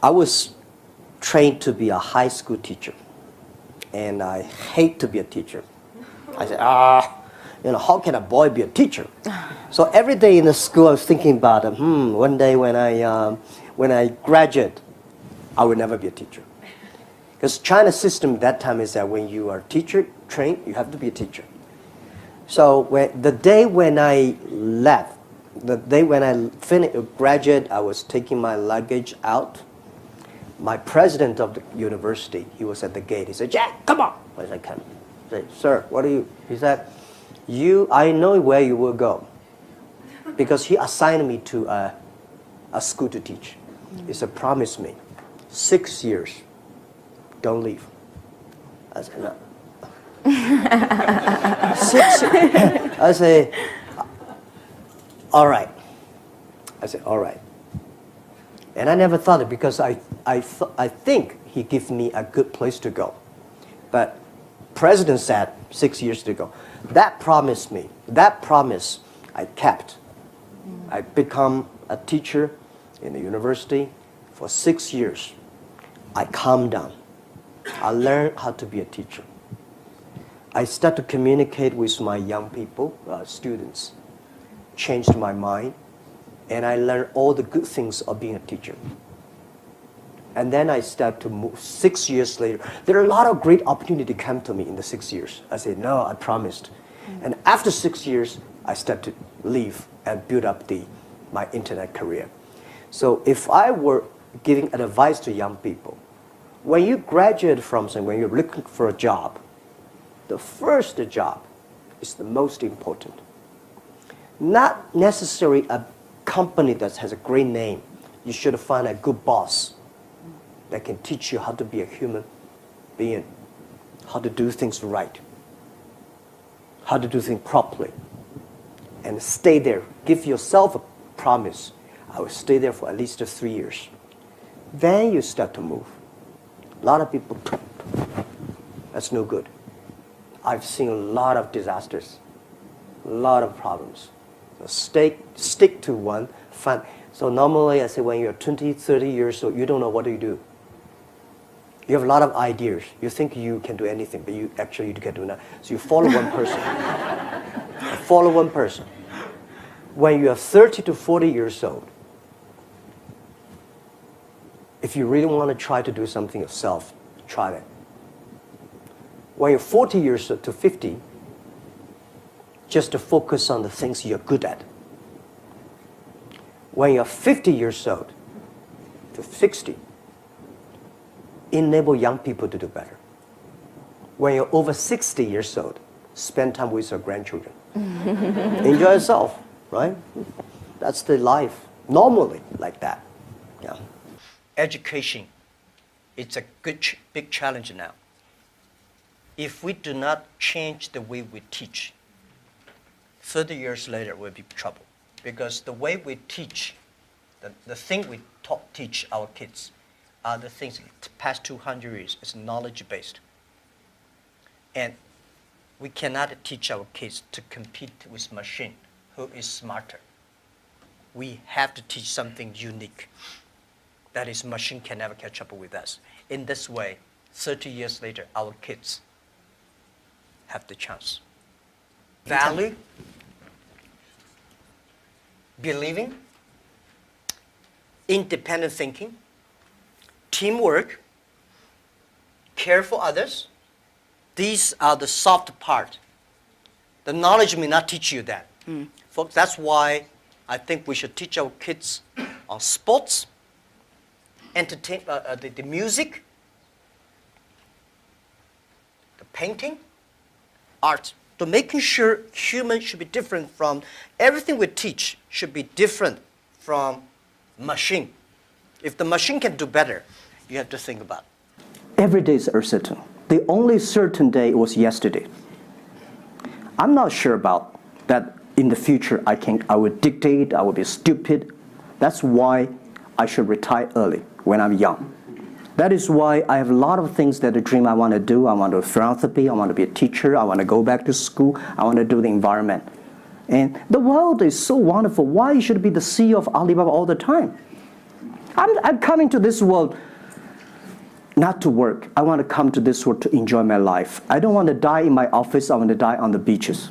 I was trained to be a high school teacher, and I hate to be a teacher. I said, how can a boy be a teacher? So every day in the school, I was thinking about, one day when I graduate, I will never be a teacher. Because China's system at that time is that when you are teacher trained, you have to be a teacher. So the day when I left, the day when I graduate, I was taking my luggage out. My president of the university, he was at the gate. He said, "Jack, come on." I said, "Come." I said, "Sir, what are you?" He said, I know where you will go. Because he assigned me to a school to teach. He said, "Promise me, 6 years, don't leave." I said, "No." 6 years. I say, "All right." I said, "All right." And I never thought it because I think he gave me a good place to go. But President said 6 years to go. That promise I kept. I become a teacher in the university for 6 years. I calmed down. I learned how to be a teacher. I started to communicate with my young people, students. Changed my mind. And I learned all the good things of being a teacher. And then I started to move 6 years later. There are a lot of great opportunities come to me in the 6 years. I said, "No, I promised." And after 6 years, I started to leave and build up my internet career. So if I were giving advice to young people, when you graduate from something, when you're looking for a job, the first job is the most important. Not necessarily a company that has a great name. You should find a good boss that can teach you how to be a human being, how to do things right, how to do things properly, and stay there. Give yourself a promise. I will stay there for at least 3 years. Then you start to move. A lot of people, that's no good. I've seen a lot of disasters, a lot of problems. So stick to one. So normally I say when you're 20, 30 years old, you don't know what do you do. You have a lot of ideas. You think you can do anything, but you can do nothing. So you follow one person. Follow one person. When you are 30 to 40 years old, if you really want to try to do something yourself, try that. When you're 40 years old to 50, just to focus on the things you're good at. When you're 50 years old to 60, enable young people to do better. When you're over 60 years old, spend time with your grandchildren. Enjoy yourself, right? That's the life, normally like that. Yeah. Education, it's a big challenge now. If we do not change the way we teach, 30 years later we'll be in trouble. Because the way we teach, the thing we teach our kids are the things past 200 years. It's knowledge-based. And we cannot teach our kids to compete with machine who is smarter. We have to teach something unique. That is, machine can never catch up with us. In this way, 30 years later, our kids have the chance. Value, believing, independent thinking, teamwork, care for others. These are the soft part. The knowledge may not teach you that. Folks, that's why I think we should teach our kids on sports, the music, the painting, art. So making sure humans should be different from, everything we teach should be different from machine. If the machine can do better, you have to think about it. Every day is uncertain. The only certain day was yesterday. I'm not sure about that in the future I will dictate, I will be stupid. That's why I should retire early when I'm young. That is why I have a lot of things that I dream I want to do. I want to do philanthropy, I want to be a teacher, I want to go back to school, I want to do the environment. And the world is so wonderful. Why should I be the CEO of Alibaba all the time? I'm coming to this world not to work. I want to come to this world to enjoy my life. I don't want to die in my office. I want to die on the beaches.